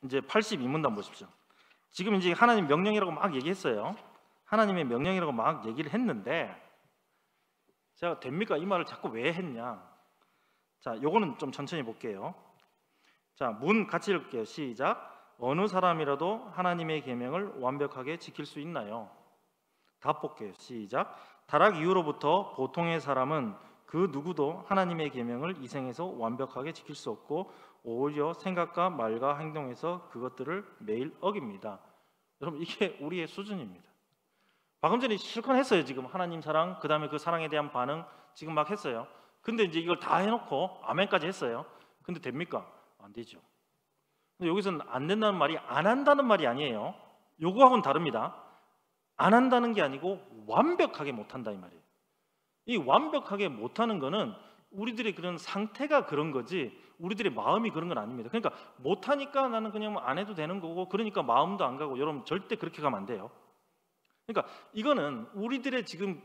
이제 82문단 보십시오. 지금 이제 하나님 명령이라고 막 얘기했어요. 하나님의 명령이라고 막 얘기를 했는데 제가 됩니까? 이 말을 자꾸 왜 했냐? 자, 요거는 좀 천천히 볼게요. 자, 문 같이 읽을게요. 시작. 어느 사람이라도 하나님의 계명을 완벽하게 지킬 수 있나요? 답 볼게요. 시작. 타락 이후로부터 보통의 사람은 그 누구도 하나님의 계명을 이생에서 완벽하게 지킬 수 없고 오히려 생각과 말과 행동에서 그것들을 매일 어깁니다. 여러분, 이게 우리의 수준입니다. 방금 전에 실컷 했어요. 지금 하나님 사랑, 그 다음에 그 사랑에 대한 반응 지금 막 했어요. 근데 이제 이걸 다 해놓고 아멘까지 했어요. 근데 됩니까? 안 되죠. 근데 여기서는 안 된다는 말이 안 한다는 말이 아니에요. 요거하고는 다릅니다. 안 한다는 게 아니고 완벽하게 못한다 이 말이에요. 이 완벽하게 못하는 거는 우리들의 그런 상태가 그런 거지 우리들의 마음이 그런 건 아닙니다. 그러니까 못하니까 나는 그냥 안 해도 되는 거고 그러니까 마음도 안 가고 여러분 절대 그렇게 가면 안 돼요. 그러니까 이거는 우리들의 지금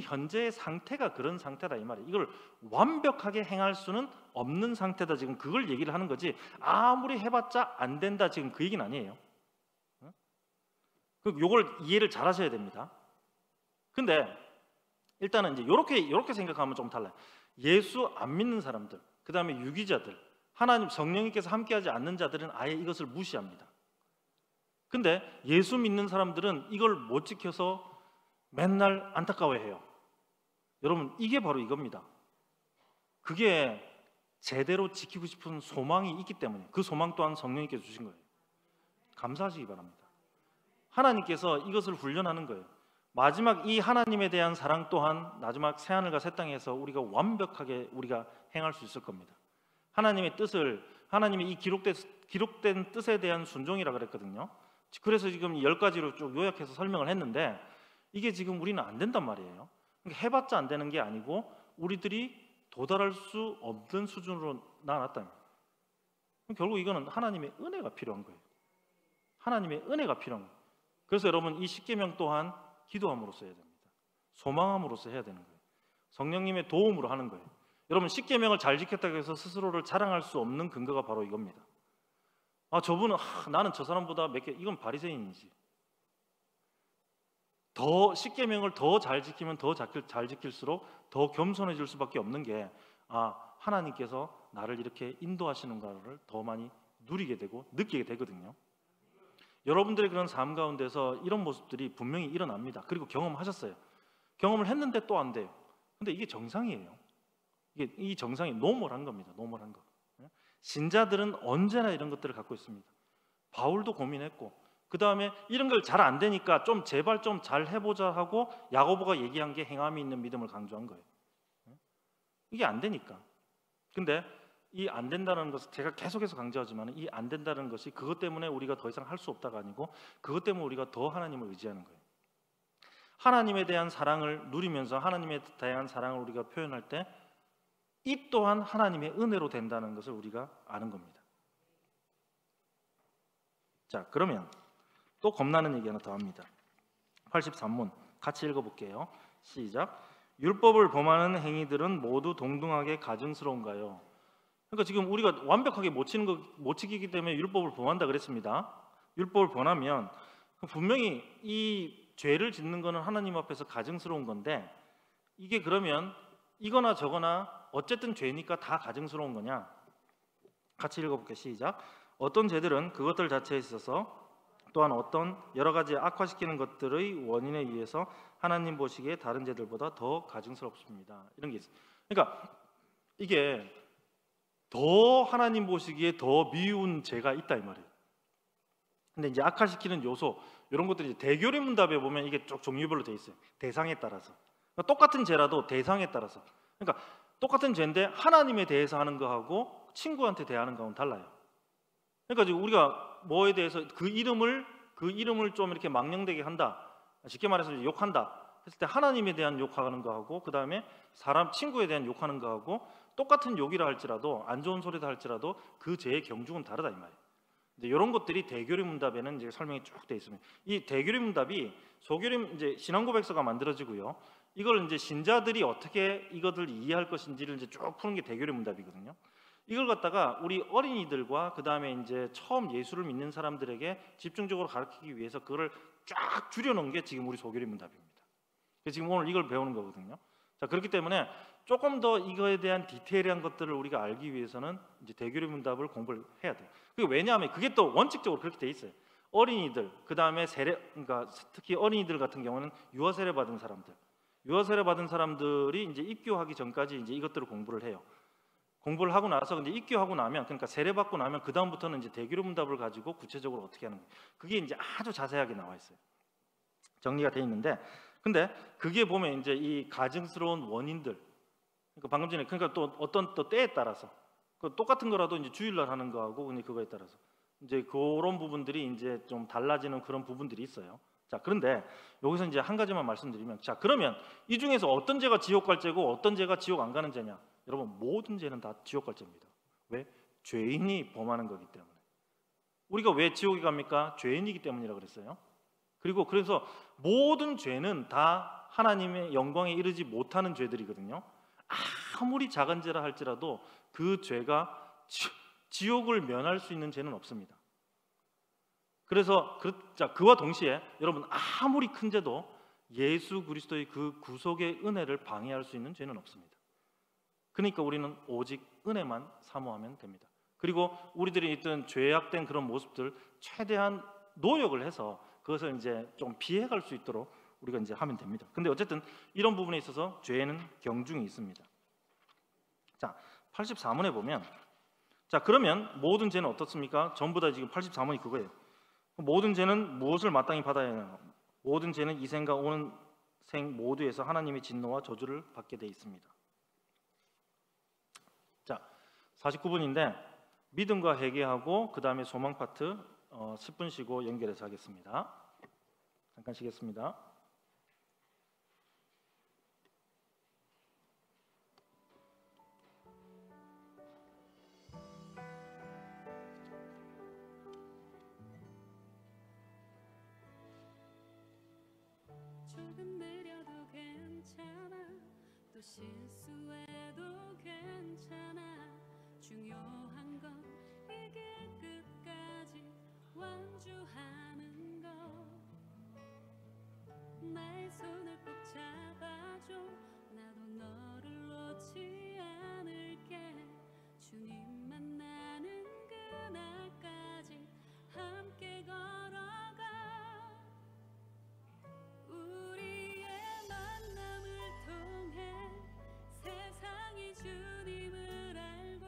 현재의 상태가 그런 상태다 이 말이에요. 이걸 완벽하게 행할 수는 없는 상태다. 지금 그걸 얘기를 하는 거지 아무리 해봤자 안 된다 지금 그 얘기는 아니에요. 요걸 이해를 잘 하셔야 됩니다. 근데 일단은 이제 요렇게 생각하면 좀 달라요. 예수 안 믿는 사람들, 그 다음에 유기자들, 하나님 성령님께서 함께하지 않는 자들은 아예 이것을 무시합니다. 근데 예수 믿는 사람들은 이걸 못 지켜서 맨날 안타까워해요. 여러분, 이게 바로 이겁니다. 그게 제대로 지키고 싶은 소망이 있기 때문에 그 소망 또한 성령님께서 주신 거예요. 감사하시기 바랍니다. 하나님께서 이것을 훈련하는 거예요. 마지막 이 하나님에 대한 사랑 또한 마지막 새하늘과 새 땅에서 우리가 완벽하게 우리가 행할 수 있을 겁니다. 하나님의 뜻을, 하나님의 이 기록된 뜻에 대한 순종이라 그랬거든요. 그래서 지금 10가지로 쭉 요약해서 설명을 했는데 이게 지금 우리는 안 된단 말이에요. 그러니까 해봤자 안 되는 게 아니고 우리들이 도달할 수 없는 수준으로 나아났다. 결국 이거는 하나님의 은혜가 필요한 거예요. 하나님의 은혜가 필요한 거예요. 그래서 여러분 이 십계명 또한 기도함으로써 해야 됩니다. 소망함으로써 해야 되는 거예요. 성령님의 도움으로 하는 거예요. 여러분 십계명을 잘 지켰다고 해서 스스로를 자랑할 수 없는 근거가 바로 이겁니다. 저분은 나는 저 사람보다 몇 개, 이건 바리새인이지. 더 십계명을 더 잘 지키면 더 잘 지킬수록 더 겸손해질 수밖에 없는 게 하나님께서 나를 이렇게 인도하시는 것을 더 많이 누리게 되고 느끼게 되거든요. 여러분들의 그런 삶 가운데서 이런 모습들이 분명히 일어납니다. 그리고 경험하셨어요. 경험을 했는데 또 안 돼요. 근데 이게 정상이에요. 이 정상이 노멀한 겁니다. 노멀한 거. 신자들은 언제나 이런 것들을 갖고 있습니다. 바울도 고민했고 그 다음에 이런 걸 잘 안 되니까 좀 제발 좀 잘 해보자 하고 야고보가 얘기한 게 행함이 있는 믿음을 강조한 거예요. 이게 안 되니까. 근데 이 안 된다는 것을 제가 계속해서 강조하지만 이 안 된다는 것이 그것 때문에 우리가 더 이상 할 수 없다가 아니고 그것 때문에 우리가 더 하나님을 의지하는 거예요. 하나님에 대한 사랑을 누리면서 하나님에 대한 사랑을 우리가 표현할 때 이 또한 하나님의 은혜로 된다는 것을 우리가 아는 겁니다. 자, 그러면 또 겁나는 얘기 하나 더 합니다. 83문 같이 읽어볼게요. 시작. 율법을 범하는 행위들은 모두 동등하게 가증스러운가요? 그러니까 지금 우리가 완벽하게 못 지키기 때문에 율법을 범한다 그랬습니다. 율법을 범하면 분명히 이 죄를 짓는 것은 하나님 앞에서 가증스러운 건데 이게 그러면 이거나 저거나 어쨌든 죄니까 다 가증스러운 거냐? 같이 읽어볼게요. 시작. 어떤 죄들은 그것들 자체에 있어서 또한 어떤 여러 가지 악화시키는 것들의 원인에 의해서 하나님 보시기에 다른 죄들보다 더 가증스럽습니다. 이런 게 있어요. 그러니까 이게 더 하나님 보시기에 더 미운 죄가 있다 이 말이에요. 근데 이제 악화시키는 요소 이런 것들이 대교리 문답에 보면 이게 쭉 종류별로 돼 있어요. 대상에 따라서. 그러니까 똑같은 죄라도 대상에 따라서. 그러니까 똑같은 죄인데 하나님에 대해서 하는 거하고 친구한테 대하는 거하고는 달라요. 그러니까 지금 우리가 뭐에 대해서 그 이름을 좀 이렇게 망령되게 한다. 쉽게 말해서 욕한다. 했을 때 하나님에 대한 욕하는 거하고 그 다음에 사람 친구에 대한 욕하는 거하고 똑같은 욕이라 할지라도 안 좋은 소리다 할지라도 그 죄의 경중은 다르다 이 말이에요. 근데 이런 것들이 대교리 문답에는 이제 설명이 쭉 돼 있습니다. 이 대교리 문답이 소교리 이제 신앙고백서가 만들어지고요. 이걸 이제 신자들이 어떻게 이것을 이해할 것인지를 이제 쭉 푸는 게 대교리 문답이거든요. 이걸 갖다가 우리 어린이들과 그 다음에 이제 처음 예수를 믿는 사람들에게 집중적으로 가르치기 위해서 그거를 쫙 줄여놓은 게 지금 우리 소교리 문답입니다. 그래서 지금 오늘 이걸 배우는 거거든요. 자, 그렇기 때문에 조금 더 이거에 대한 디테일한 것들을 우리가 알기 위해서는 이제 대교리 문답을 공부를 해야 돼요. 그게 왜냐하면 그게 또 원칙적으로 그렇게 돼 있어요. 어린이들, 그 다음에 그러니까 특히 어린이들 같은 경우는 유아 세례 받은 사람들, 유아 세례 받은 사람들이 이제 입교하기 전까지 이제 이것들을 공부를 해요. 공부를 하고 나서 이제 입교하고 나면, 그러니까 세례 받고 나면 그 다음부터는 이제 대교리 문답을 가지고 구체적으로 어떻게 하는 거예요. 그게 이제 아주 자세하게 나와 있어요. 정리가 돼 있는데, 근데 그게 보면 이제 이 가증스러운 원인들, 그러니까 방금 전에 그러니까 또 어떤 또 때에 따라서 그 똑같은 거라도 이제 주일날 하는 거하고 그냥 그거에 따라서 이제 그런 부분들이 이제 좀 달라지는 그런 부분들이 있어요. 자, 그런데 여기서 이제 한 가지만 말씀드리면, 자, 그러면 이 중에서 어떤 죄가 지옥 갈 죄고 어떤 죄가 지옥 안 가는 죄냐? 여러분, 모든 죄는 다 지옥 갈 죄입니다. 왜? 죄인이 범하는 거기 때문에. 우리가 왜 지옥에 갑니까? 죄인이기 때문이라 그랬어요. 그리고 그래서 모든 죄는 다 하나님의 영광에 이르지 못하는 죄들이거든요. 아무리 작은 죄라 할지라도 그 죄가 지옥을 면할 수 있는 죄는 없습니다. 그래서 그와 동시에 여러분, 아무리 큰 죄도 예수 그리스도의 그 구속의 은혜를 방해할 수 있는 죄는 없습니다. 그러니까 우리는 오직 은혜만 사모하면 됩니다. 그리고 우리들이 있던 죄악된 그런 모습들 최대한 노력을 해서 그것을 이제 좀 피해갈 수 있도록 우리가 이제 하면 됩니다. 근데 어쨌든 이런 부분에 있어서 죄에는 경중이 있습니다. 자, 84문에 보면, 자, 그러면 모든 죄는 어떻습니까? 전부 다 지금 84문이 그거예요. 모든 죄는 무엇을 마땅히 받아야 하냐? 모든 죄는 이 생과 오는 생 모두에서 하나님의 진노와 저주를 받게 돼 있습니다. 자, 49분인데 믿음과 회개하고 그 다음에 소망 파트 10분 쉬고 연결해서 하겠습니다. 잠깐 쉬겠습니다. 조금 느려도 괜찮아, 또 실수해도 괜찮아. 중요한 건 이게 끝까지 완주하는 거. 나의 손을 꼭 잡아줘, 나도 너를 놓지 않을게. 주님 만나는 그날까지 함께 걸어가. 우리의 만남을 통해 세상이 주님을 알고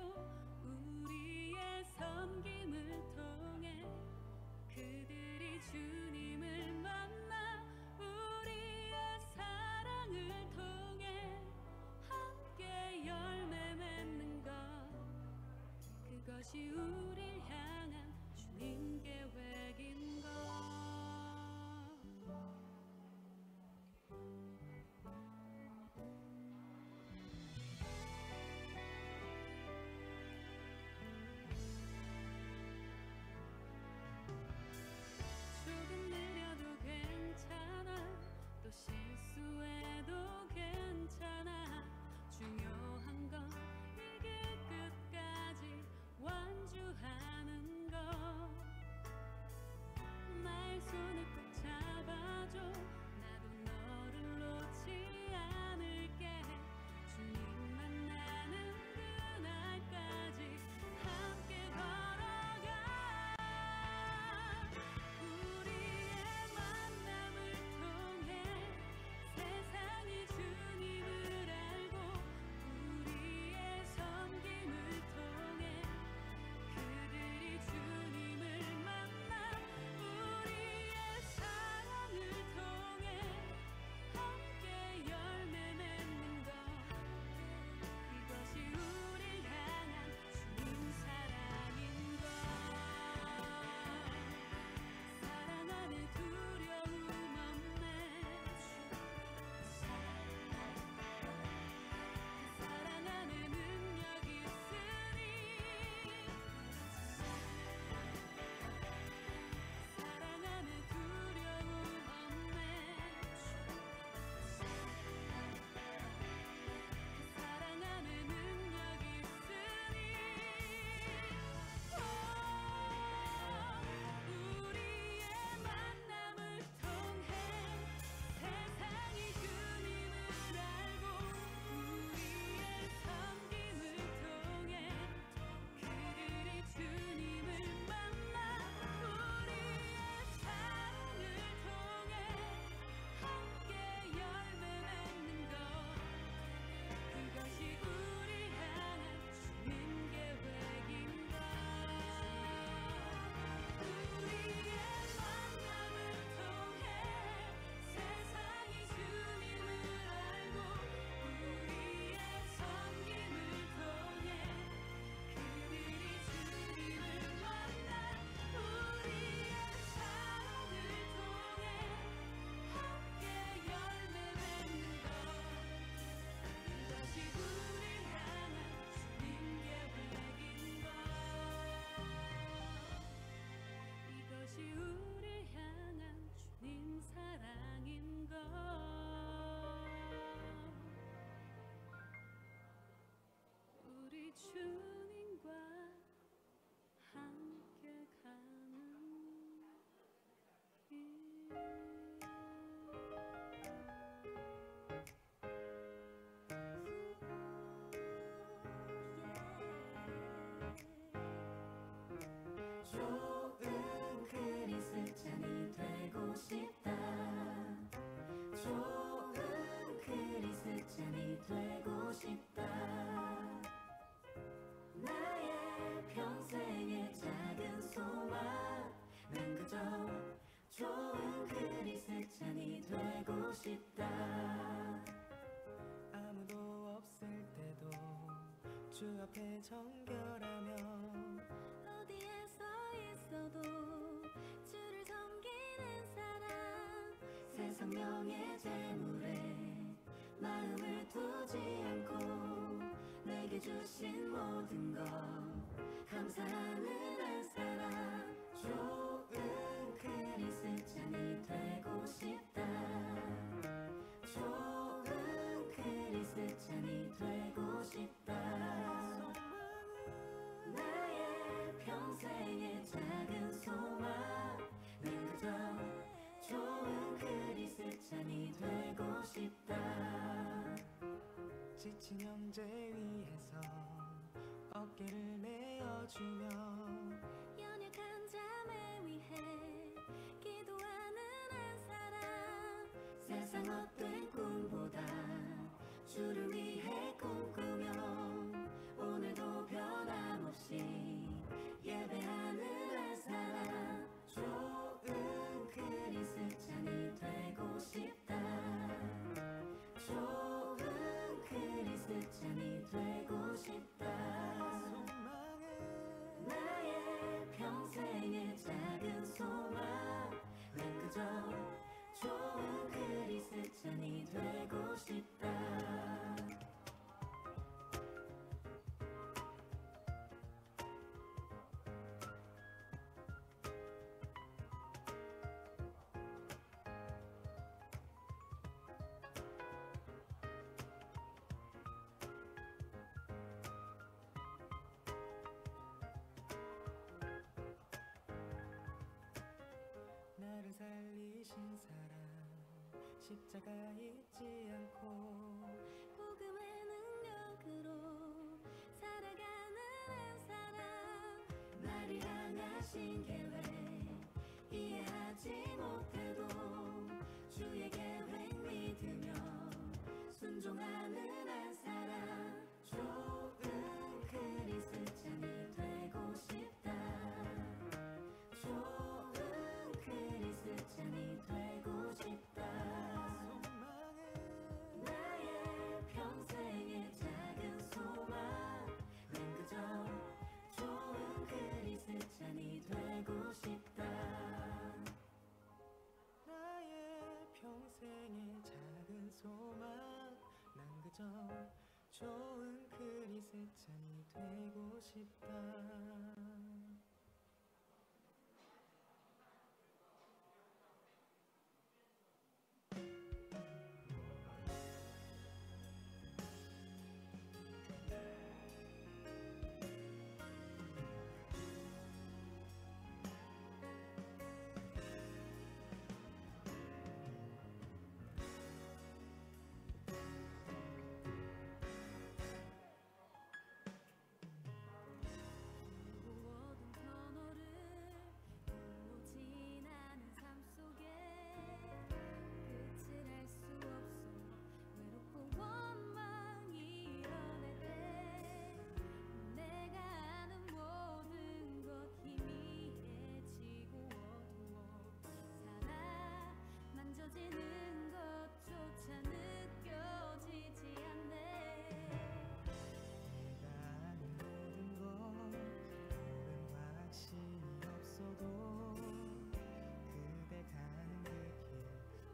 주 앞에 정결하며 어디에 서 있어도 주를 섬기는 사람 세상 명예 재물에 마음을 두지 않고 내게 주신 모든 것 감사하는 한 사람 좋은 크리스찬이 되고 싶다 좋은 크리스찬이 되고 싶다 나의 평생의 작은 소망 난 그저 좋은 크리스찬이 되고 싶다 지친 형제 위에서 어깨를 내어주며 연약한 자매 위해 기도하는 한 사람 세상 헛된 꿈보다 주를 위해 꿈꾸며 오늘도 변함없이 예배하는 한 사람 좋은 크리스찬이 되고 싶다 좋은 크리스찬이 되고 싶다 나의 평생의 작은 소망 난 그저 좋은 크리스찬이 되고 싶다 나를 살리신 사람 십자가 잊지 않고 복음의 능력으로 살아가는 한 사람 나를 향하신 계획 이해하지 못해도 주의 계획 믿으며 순종하는 한 사람 좋은 크리스찬이 되고 싶다 좋은 크리스찬이 되고 싶다 나의 평생의 작은 소망 난 그저 좋은 크리스찬이 되고 싶다 나의 평생의 작은 소망 난 그저 좋은 크리스찬이 되고 싶다 어두운 터널을 홀로 지나는 삶 속에 끝을 알 수 없어 외롭고 원망이 일어날 때 내가 아는 모든 것 희미해지고 어두워 살아 만져지는 것조차 느껴지지 않네 내가 아는 모든 것 조금 확신이 없어도 그대 가는 그 길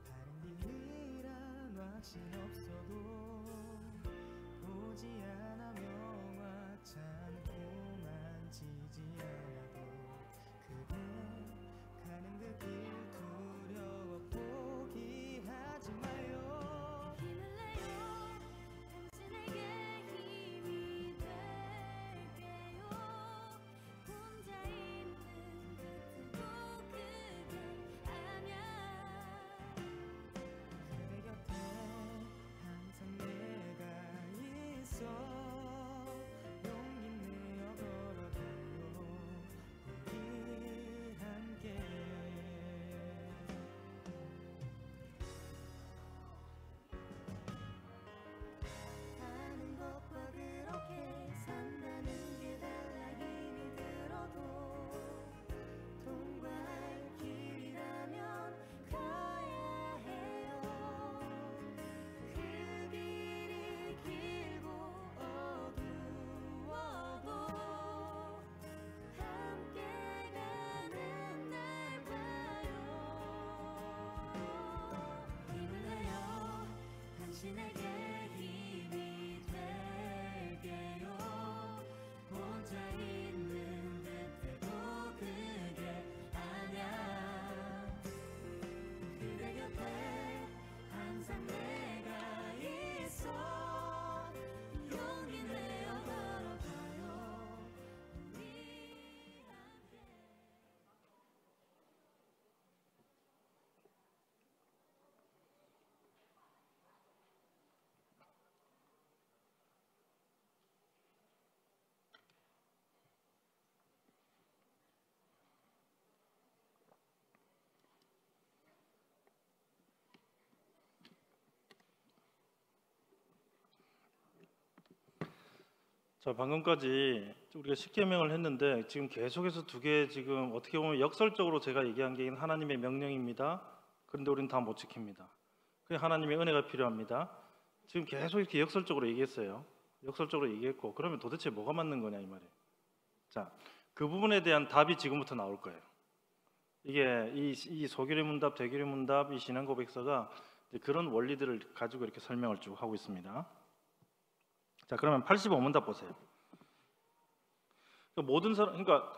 바른 길이란 확신 없어도 보지 않아 명확치 않고 만지지 않아도 그대 가는 그 길 두려워 포기하지 마요 힘을 내요 당신에게 힘이 될게요 혼자 있는 듯해도 그게 아냐 그대 곁에 항상 내가 있어 자, 방금까지 우리가 십계명을 했는데 지금 계속해서 두 개 지금 어떻게 보면 역설적으로 제가 얘기한 게 하나님의 명령입니다. 그런데 우리는 다 못 지킵니다. 그냥 하나님의 은혜가 필요합니다. 지금 계속 이렇게 역설적으로 얘기했어요. 역설적으로 얘기했고 그러면 도대체 뭐가 맞는 거냐 이 말이에요. 자, 그 부분에 대한 답이 지금부터 나올 거예요. 이게 이 소결의 문답, 대결의 문답, 이 신앙 고백서가 그런 원리들을 가지고 이렇게 설명을 쭉 하고 있습니다. 자, 그러면 85문답 보세요. 모든 사람, 그러니까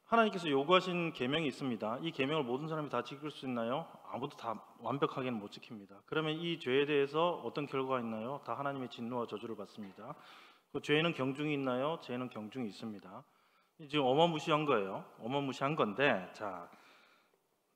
하나님께서 요구하신 계명이 있습니다. 이 계명을 모든 사람이 다 지킬 수 있나요? 아무도 다 완벽하게는 못 지킵니다. 그러면 이 죄에 대해서 어떤 결과가 있나요? 다 하나님의 진노와 저주를 받습니다. 그 죄에는 경중이 있나요? 죄에는 경중이 있습니다. 지금 어마무시한 거예요. 어마무시한 건데, 자,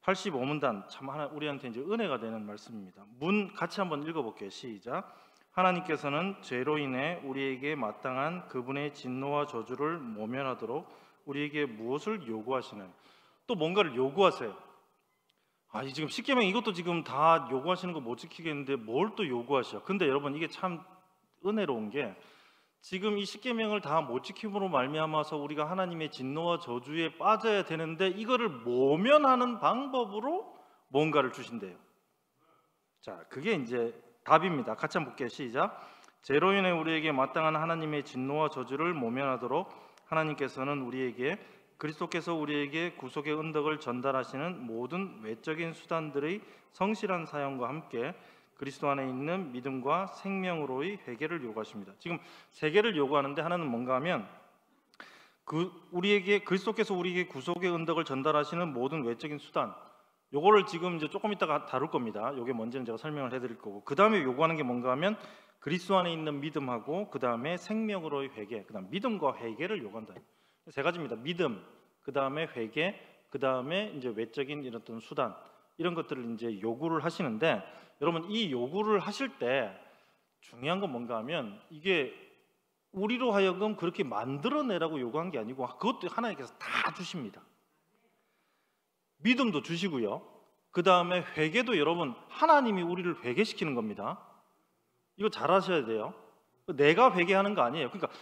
85문단 참 우리한테 이제 은혜가 되는 말씀입니다. 문 같이 한번 읽어볼게요. 시작. 하나님께서는 죄로 인해 우리에게 마땅한 그분의 진노와 저주를 모면하도록 우리에게 무엇을 요구하시나요? 또 뭔가를 요구하세요. 이 지금 십계명 이것도 지금 다 요구하시는 거 못 지키겠는데 뭘 또 요구하셔? 근데 여러분 이게 참 은혜로운 게 지금 이 십계명을 다 못 지킴으로 말미암아서 우리가 하나님의 진노와 저주에 빠져야 되는데 이거를 모면하는 방법으로 뭔가를 주신대요. 자, 그게 이제 답입니다. 같이 한번 볼게요. 시작. 죄로 인해 우리에게 마땅한 하나님의 진노와 저주를 모면하도록 하나님께서는 우리에게 그리스도께서 우리에게 구속의 은덕을 전달하시는 모든 외적인 수단들의 성실한 사용과 함께 그리스도 안에 있는 믿음과 생명으로의 회개를 요구하십니다. 지금 세 개를 요구하는데 하나는 뭔가 하면 우리에게 그리스도께서 우리에게 구속의 은덕을 전달하시는 모든 외적인 수단, 요거를 지금 이제 조금 이따가 다룰 겁니다. 요게 뭔지는 제가 설명을 해드릴 거고, 그 다음에 요구하는 게 뭔가 하면 그리스도 안에 있는 믿음하고 그 다음에 생명으로의 회개, 그 다음 믿음과 회개를 요구한다. 세 가지입니다. 믿음, 그 다음에 회개, 그 다음에 이제 외적인 이런 어떤 수단, 이런 것들을 이제 요구를 하시는데, 여러분 이 요구를 하실 때 중요한 건 뭔가 하면 이게 우리로 하여금 그렇게 만들어내라고 요구한 게 아니고 그것도 하나님께서 다 주십니다. 믿음도 주시고요. 그 다음에 회개도 여러분 하나님이 우리를 회개시키는 겁니다. 이거 잘 아셔야 돼요. 내가 회개하는 거 아니에요. 그러니까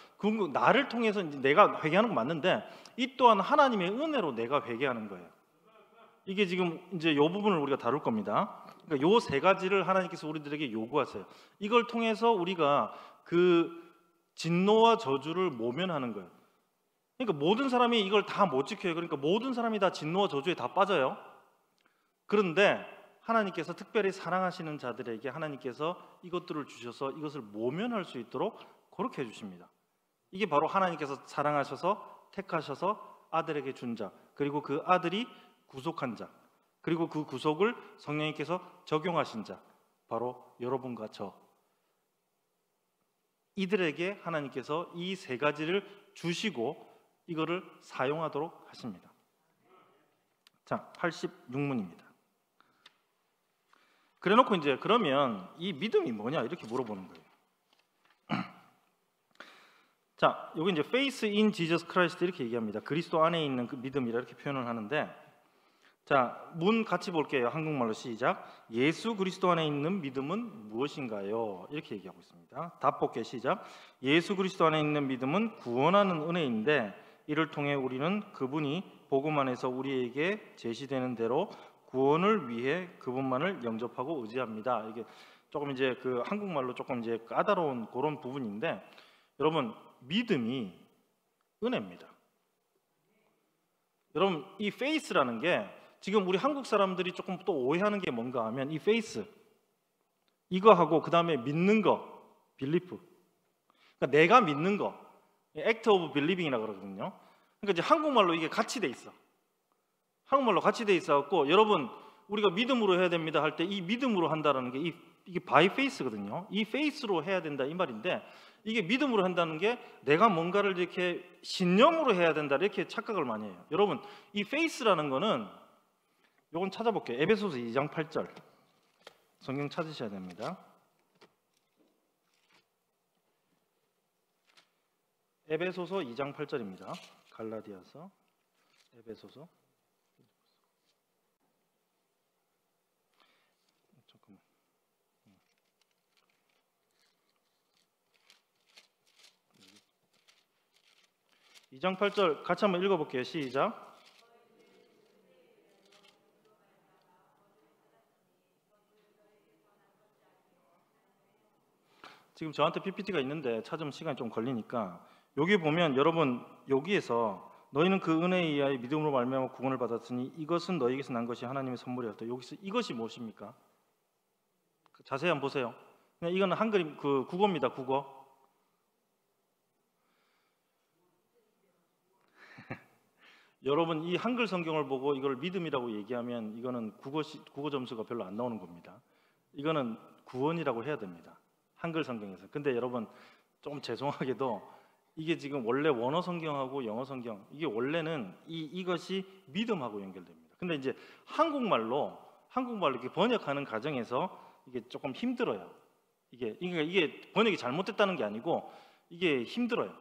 나를 통해서 이제 내가 회개하는 거 맞는데 이 또한 하나님의 은혜로 내가 회개하는 거예요. 이게 지금 이제 이 부분을 우리가 다룰 겁니다. 그러니까 요 세 가지를 하나님께서 우리들에게 요구하세요. 이걸 통해서 우리가 그 진노와 저주를 모면하는 거예요. 그러니까 모든 사람이 이걸 다 못 지켜요. 그러니까 모든 사람이 다 진노와 저주에 다 빠져요. 그런데 하나님께서 특별히 사랑하시는 자들에게 하나님께서 이것들을 주셔서 이것을 모면할 수 있도록 그렇게 해주십니다. 이게 바로 하나님께서 사랑하셔서 택하셔서 아들에게 준 자, 그리고 그 아들이 구속한 자, 그리고 그 구속을 성령님께서 적용하신 자, 바로 여러분과 저, 이들에게 하나님께서 이 세 가지를 주시고 이거를 사용하도록 하십니다. 자, 86문입니다. 그래놓고 이제 그러면 이 믿음이 뭐냐 이렇게 물어보는 거예요. 자, 여기 이제 faith in Jesus Christ 이렇게 얘기합니다. 그리스도 안에 있는 그 믿음이라 이렇게 표현을 하는데, 자, 문 같이 볼게요. 한국말로 시작. 예수 그리스도 안에 있는 믿음은 무엇인가요? 이렇게 얘기하고 있습니다. 답 볼게요. 시작. 예수 그리스도 안에 있는 믿음은 구원하는 은혜인데 이를 통해 우리는 그분이 복음 안에서 우리에게 제시되는 대로 구원을 위해 그분만을 영접하고 의지합니다. 이게 조금 이제 그 한국말로 조금 이제 까다로운 그런 부분인데, 여러분 믿음이 은혜입니다. 여러분 이 faith라는 게 지금 우리 한국 사람들이 조금 또 오해하는 게 뭔가 하면 이 faith 이거하고 그 다음에 믿는 거 belief, 그러니까 내가 믿는 거 act of believing이라고 그러거든요. 그러니까 이제 한국말로 이게 같이 돼 있어. 한국말로 같이 돼 있어갖고 여러분 우리가 믿음으로 해야 됩니다 할 때 이 믿음으로 한다는 게 이게 by faith거든요. 이 faith로 해야 된다 이 말인데, 이게 믿음으로 한다는 게 내가 뭔가를 이렇게 신념으로 해야 된다 이렇게 착각을 많이 해요. 여러분 이 faith라는 거는 요건 찾아볼게요. 에베소서 2장 8절 성경 찾으셔야 됩니다. 에베소서 2장 8절입니다. 갈라디아서, 에베소서. 잠깐만. 2장 8절 같이 한번 읽어볼게요. 시작. 지금 저한테 PPT가 있는데 찾으면 시간이 좀 걸리니까 여기 보면 여러분 여기에서 너희는 그 은혜에 의하여 믿음으로 말미암아 구원을 받았으니 이것은 너희에게서 난 것이 하나님의 선물이었다. 여기서 이것이 무엇입니까? 자세히 한번 보세요. 그냥 이거는 한글 그 국어입니다. 국어. 여러분 이 한글 성경을 보고 이걸 믿음이라고 얘기하면 이거는 국어 점수가 별로 안 나오는 겁니다. 이거는 구원이라고 해야 됩니다. 한글 성경에서. 근데 여러분 좀 죄송하게도 이게 지금 원래 원어 성경하고 영어 성경 이게 원래는 이것이 믿음하고 연결됩니다. 근데 이제 한국말로 이렇게 번역하는 과정에서 이게 조금 힘들어요. 이게 번역이 잘못됐다는 게 아니고 이게 힘들어요.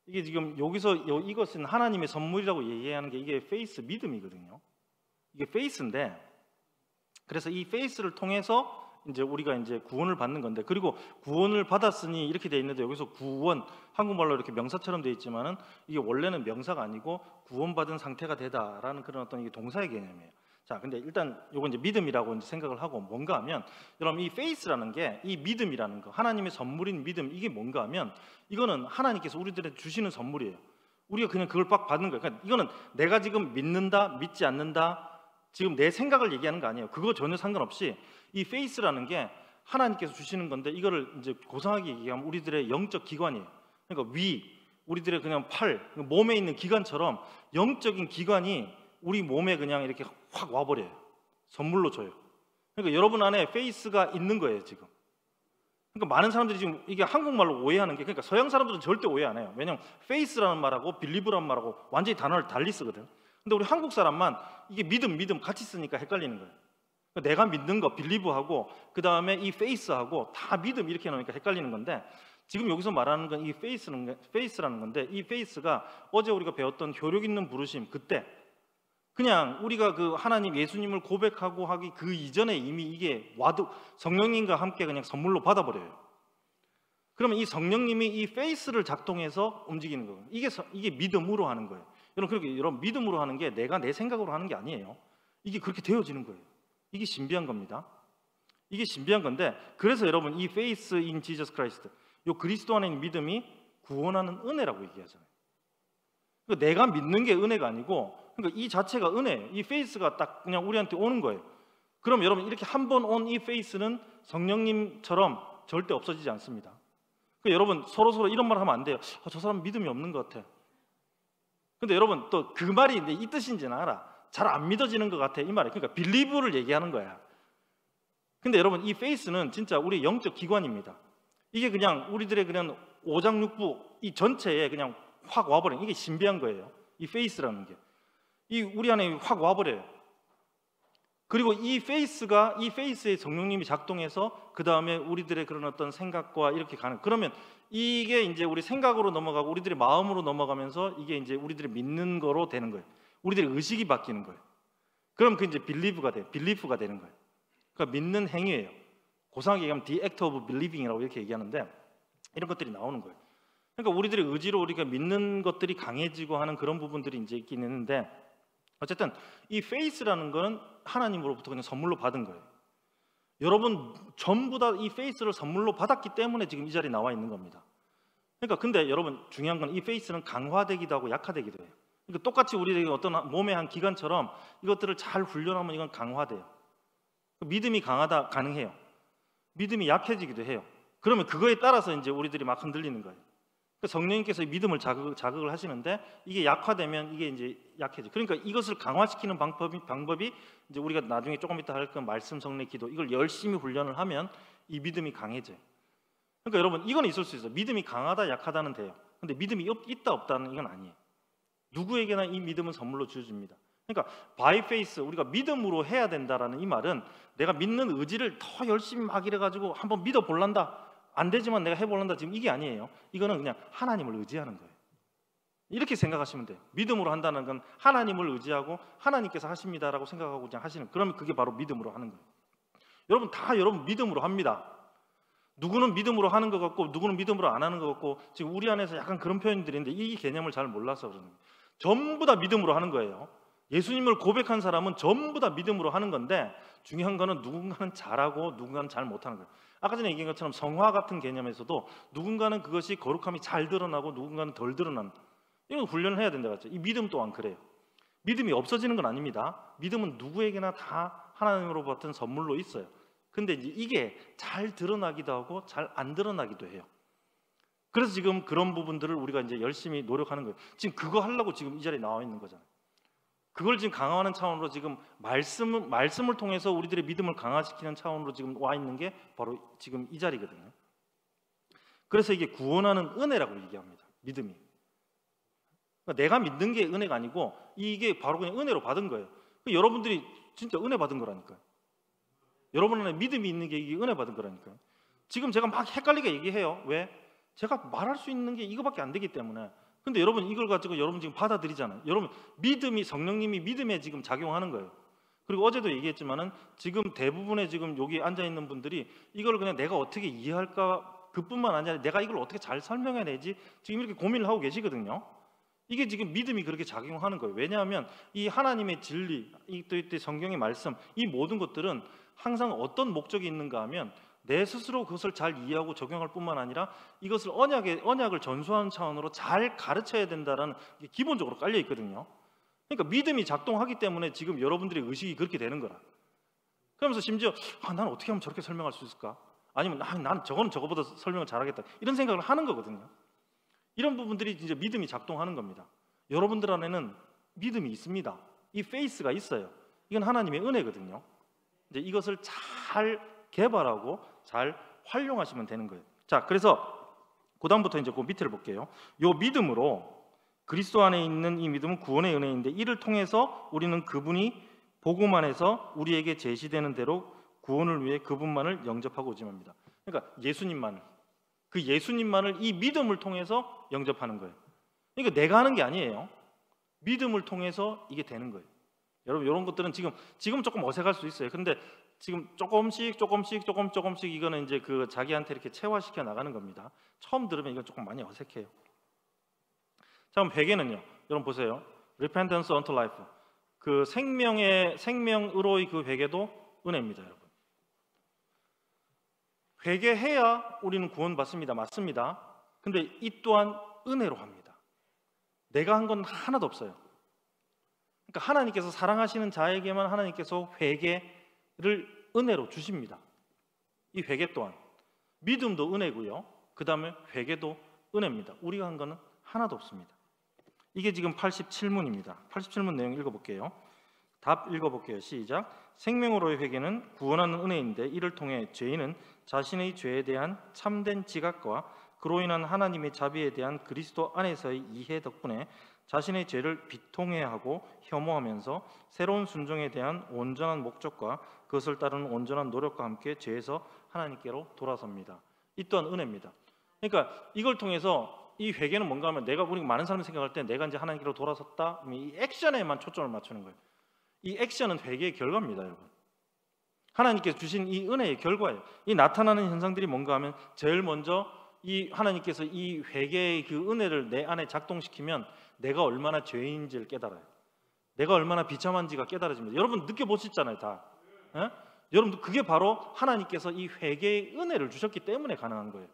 이게 지금 여기서 이것은 하나님의 선물이라고 얘기하는 게 이게 페이스 믿음이거든요. 이게 페이스인데 그래서 이 페이스를 통해서 이제 우리가 이제 구원을 받는 건데 그리고 구원을 받았으니 이렇게 돼 있는데 여기서 구원 한국말로 이렇게 명사처럼 돼 있지만은 이게 원래는 명사가 아니고 구원받은 상태가 되다라는 그런 어떤 이게 동사의 개념이에요. 자, 근데 일단 요건 이제 믿음이라고 이제 생각을 하고 뭔가 하면 여러분 이 페이스라는 게 이 믿음이라는 거 하나님의 선물인 믿음 이게 뭔가 하면 이거는 하나님께서 우리들한테 주시는 선물이에요. 우리가 그냥 그걸 빡 받는 거예요. 그러니까 이거는 내가 지금 믿는다, 믿지 않는다 지금 내 생각을 얘기하는 거 아니에요. 그거 전혀 상관없이 이 페이스라는 게 하나님께서 주시는 건데 이거를 이제 고상하게 얘기하면 우리들의 영적 기관이에요. 그러니까 우리들의 그냥 몸에 있는 기관처럼 영적인 기관이 우리 몸에 그냥 이렇게 확 와버려요. 선물로 줘요. 그러니까 여러분 안에 페이스가 있는 거예요 지금. 그러니까 많은 사람들이 지금 이게 한국말로 오해하는 게 그러니까 서양 사람들은 절대 오해 안 해요. 왜냐하면 페이스라는 말하고 빌리브라는 말하고 완전히 단어를 달리 쓰거든. 근데 우리 한국 사람만 이게 믿음 같이 쓰니까 헷갈리는 거예요. 그러니까 내가 믿는 거 빌리브하고 그 다음에 이 페이스하고 다 믿음 이렇게 놓으니까 헷갈리는 건데 지금 여기서 말하는 건 이 페이스라는 건데 이 페이스가 어제 우리가 배웠던 효력 있는 부르심 그때 그냥 우리가 그 하나님 예수님을 고백하고 하기 그 이전에 이미 이게 와도 성령님과 함께 그냥 선물로 받아버려요. 그러면 이 성령님이 이 페이스를 작동해서 움직이는 거예요. 이게 믿음으로 하는 거예요. 여러분 믿음으로 하는 게 내가 내 생각으로 하는 게 아니에요. 이게 그렇게 되어지는 거예요. 이게 신비한 겁니다. 이게 신비한 건데 그래서 여러분 이 faith in Jesus Christ 요 그리스도 안에 있는 믿음이 구원하는 은혜라고 얘기하잖아요. 그러니까 내가 믿는 게 은혜가 아니고 그러니까 이 자체가 은혜예요. 이 faith가 딱 그냥 우리한테 오는 거예요. 그럼 여러분 이렇게 한 번 온 이 faith는 성령님처럼 절대 없어지지 않습니다. 그러니까 여러분 서로 이런 말 하면 안 돼요. 저 사람 믿음이 없는 것 같아. 근데 여러분 또 그 말이 이 뜻인지는 알아. 잘 안 믿어지는 것 같아 이 말이에요. 그러니까 빌리브를 얘기하는 거야. 근데 여러분 이 페이스는 진짜 우리 영적 기관입니다. 이게 그냥 우리들의 그냥 오장육부 이 전체에 그냥 확 와버려요. 이게 신비한 거예요. 이 페이스라는 게 이 우리 안에 확 와버려요. 그리고 이 페이스에 성령님이 작동해서 그 다음에 우리들의 그런 어떤 생각과 이렇게 가는. 그러면 이게 이제 우리 생각으로 넘어가고 우리들의 마음으로 넘어가면서 이게 이제 우리들이 믿는 거로 되는 거예요. 우리들의 의식이 바뀌는 거예요. 그럼 그 이제 빌리프가 되는 거예요. 그러니까 믿는 행위예요. 고상하게 얘기하면 the act of believing이라고 이렇게 얘기하는데 이런 것들이 나오는 거예요. 그러니까 우리들의 의지로 우리가 믿는 것들이 강해지고 하는 그런 부분들이 이제 있긴 있는데 어쨌든 이 faith라는 거는 하나님으로부터 그냥 선물로 받은 거예요. 여러분 전부 다 이 faith를 선물로 받았기 때문에 지금 이 자리에 나와 있는 겁니다. 그러니까 근데 여러분 중요한 건 이 faith는 강화되기도 하고 약화되기도 해요. 그러니까 똑같이 우리에게 어떤 몸의 한 기관처럼 이것들을 잘 훈련하면 이건 강화돼요. 믿음이 가능해요. 믿음이 약해지기도 해요. 그러면 그거에 따라서 이제 우리들이 막 흔들리는 거예요. 성령님께서 믿음을 자극을 하시는데 이게 약화되면 이게 이제 약해져. 그러니까 이것을 강화시키는 방법이 이제 우리가 나중에 조금 이따 할 그 말씀, 성례, 기도 이걸 열심히 훈련을 하면 이 믿음이 강해져요. 그러니까 여러분 이건 있을 수 있어요. 믿음이 강하다, 약하다는 돼요. 근데 믿음이 있다, 없다는 이건 아니에요. 누구에게나 이 믿음은 선물로 주어집니다. 그러니까 by faith 우리가 믿음으로 해야 된다라는 이 말은 내가 믿는 의지를 더 열심히 막 이래가지고 한번 믿어 볼란다. 안 되지만 내가 해볼란다. 지금 이게 아니에요. 이거는 그냥 하나님을 의지하는 거예요. 이렇게 생각하시면 돼요. 믿음으로 한다는 건 하나님을 의지하고 하나님께서 하십니다라고 생각하고 그냥 하시는. 그러면 그게 바로 믿음으로 하는 거예요. 여러분 다 여러분 믿음으로 합니다. 누구는 믿음으로 하는 것 같고 누구는 믿음으로 안 하는 것 같고 지금 우리 안에서 약간 그런 표현들이 있는데 이 개념을 잘 몰라서 그러는 거예요. 전부 다 믿음으로 하는 거예요. 예수님을 고백한 사람은 전부 다 믿음으로 하는 건데 중요한 거는 누군가는 잘하고 누군가는 잘 못하는 거예요. 아까 전에 얘기한 것처럼 성화 같은 개념에서도 누군가는 그것이 거룩함이 잘 드러나고 누군가는 덜 드러난다. 이건 훈련을 해야 된다고 했죠. 이 믿음 또한 그래요. 믿음이 없어지는 건 아닙니다. 믿음은 누구에게나 다 하나님으로부터 받은 선물로 있어요. 근데 이제 이게 잘 드러나기도 하고 잘 안 드러나기도 해요. 그래서 지금 그런 부분들을 우리가 이제 열심히 노력하는 거예요. 지금 그거 하려고 지금 이 자리에 나와 있는 거잖아요. 그걸 지금 강화하는 차원으로 지금 말씀을 통해서 우리들의 믿음을 강화시키는 차원으로 지금 와 있는 게 바로 지금 이 자리거든요. 그래서 이게 구원하는 은혜라고 얘기합니다. 믿음이. 그러니까 내가 믿는 게 은혜가 아니고 이게 바로 그냥 은혜로 받은 거예요. 여러분들이 진짜 은혜 받은 거라니까요. 여러분 안에 믿음이 있는 게 이게 은혜 받은 거라니까요. 지금 제가 막 헷갈리게 얘기해요. 왜? 제가 말할 수 있는 게 이거밖에 안 되기 때문에. 근데 여러분 이걸 가지고 여러분 지금 받아들이잖아요. 여러분 믿음이 성령님이 믿음에 지금 작용하는 거예요. 그리고 어제도 얘기했지만은 지금 대부분의 지금 여기 앉아 있는 분들이 이걸 그냥 내가 어떻게 이해할까 그뿐만 아니라 내가 이걸 어떻게 잘 설명해내지 지금 이렇게 고민을 하고 계시거든요. 이게 지금 믿음이 그렇게 작용하는 거예요. 왜냐하면 이 하나님의 진리, 또 성경의 말씀, 이 모든 것들은 항상 어떤 목적이 있는가 하면 내 스스로 그것을 잘 이해하고 적용할 뿐만 아니라 이것을 언약을 전수하는 차원으로 잘 가르쳐야 된다라는 게 기본적으로 깔려 있거든요. 그러니까 믿음이 작동하기 때문에 지금 여러분들의 의식이 그렇게 되는 거라. 그러면서 심지어 나는 어떻게 하면 저렇게 설명할 수 있을까? 아니면 나는 저거는 저거보다 설명을 잘하겠다. 이런 생각을 하는 거거든요. 이런 부분들이 이제 믿음이 작동하는 겁니다. 여러분들 안에는 믿음이 있습니다. 이 페이스가 있어요. 이건 하나님의 은혜거든요. 이제 이것을 잘 개발하고 잘 활용하시면 되는 거예요. 자, 그래서 그다음부터 이제 그 밑을 볼게요. 요 믿음으로 그리스도 안에 있는 이 믿음은 구원의 은혜인데 이를 통해서 우리는 그분이 복음 안에서 우리에게 제시되는 대로 구원을 위해 그분만을 영접하고 오짐합니다. 그러니까 예수님만을 그 예수님만을 이 믿음을 통해서 영접하는 거예요. 그러니까 내가 하는 게 아니에요. 믿음을 통해서 이게 되는 거예요. 여러분 이런 것들은 지금 조금 어색할 수 있어요. 근데 지금 조금씩 이거는 이제 그 자기한테 이렇게 체화시켜 나가는 겁니다. 처음 들으면 이건 조금 많이 어색해요. 자, 그럼 회개는요. 여러분 보세요. Repentance unto life. 그 생명으로의 그 회개도 은혜입니다, 여러분. 회개해야 우리는 구원받습니다. 맞습니다. 근데 이 또한 은혜로 합니다. 내가 한 건 하나도 없어요. 그러니까 하나님께서 사랑하시는 자에게만 하나님께서 회개를 은혜로 주십니다. 이 회개 또한 믿음도 은혜고요. 그 다음에 회개도 은혜입니다. 우리가 한 거는 하나도 없습니다. 이게 지금 87문입니다. 87문 내용 읽어볼게요. 답 읽어볼게요. 시작. 생명으로의 회개는 구원하는 은혜인데 이를 통해 죄인은 자신의 죄에 대한 참된 지각과 그로 인한 하나님의 자비에 대한 그리스도 안에서의 이해 덕분에 자신의 죄를 비통해하고 혐오하면서 새로운 순종에 대한 온전한 목적과 그것을 따르는 온전한 노력과 함께 죄에서 하나님께로 돌아섭니다. 이 또한 은혜입니다. 그러니까 이걸 통해서 이 회개는 뭔가 하면 우리 많은 사람이 생각할 때 내가 이제 하나님께로 돌아섰다. 이 액션에만 초점을 맞추는 거예요. 이 액션은 회개의 결과입니다, 여러분. 하나님께서 주신 이 은혜의 결과예요. 이 나타나는 현상들이 뭔가 하면 제일 먼저 이 하나님께서 이 회개의 그 은혜를 내 안에 작동시키면 내가 얼마나 죄인인지를 깨달아요. 내가 얼마나 비참한지가 깨달아집니다. 여러분 느껴보셨잖아요, 다. 예? 여러분도 그게 바로 하나님께서 이 회개의 은혜를 주셨기 때문에 가능한 거예요.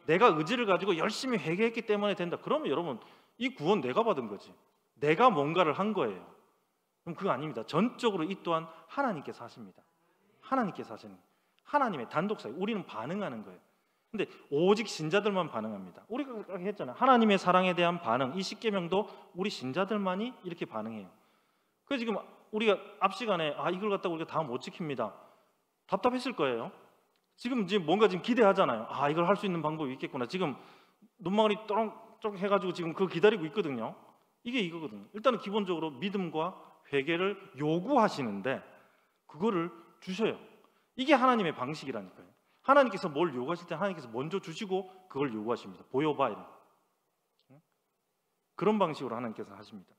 내가 의지를 가지고 열심히 회개했기 때문에 된다. 그러면 여러분 이 구원 내가 받은 거지. 내가 뭔가를 한 거예요. 그럼 그거 아닙니다. 전적으로 이 또한 하나님께서 하십니다. 하나님께서 하시는 거예요. 하나님의 단독 사역. 우리는 반응하는 거예요. 근데 오직 신자들만 반응합니다. 우리가 했잖아요. 하나님의 사랑에 대한 반응. 이 십계명도 우리 신자들만이 이렇게 반응해요. 그래서 지금 우리가 앞 시간에 이걸 갖다가 우리가 다 못 지킵니다. 답답했을 거예요. 지금 뭔가 기대하잖아요. 이걸 할 수 있는 방법이 있겠구나. 지금 눈망울이 또렁쪼록 해가지고 지금 그거 기다리고 있거든요. 이게 이거거든요. 일단은 기본적으로 믿음과 회개를 요구하시는데 그거를 주셔요. 이게 하나님의 방식이라니까요. 하나님께서 뭘 요구하실 때 하나님께서 먼저 주시고 그걸 요구하십니다. 보여봐 이런 그런 방식으로 하나님께서 하십니다.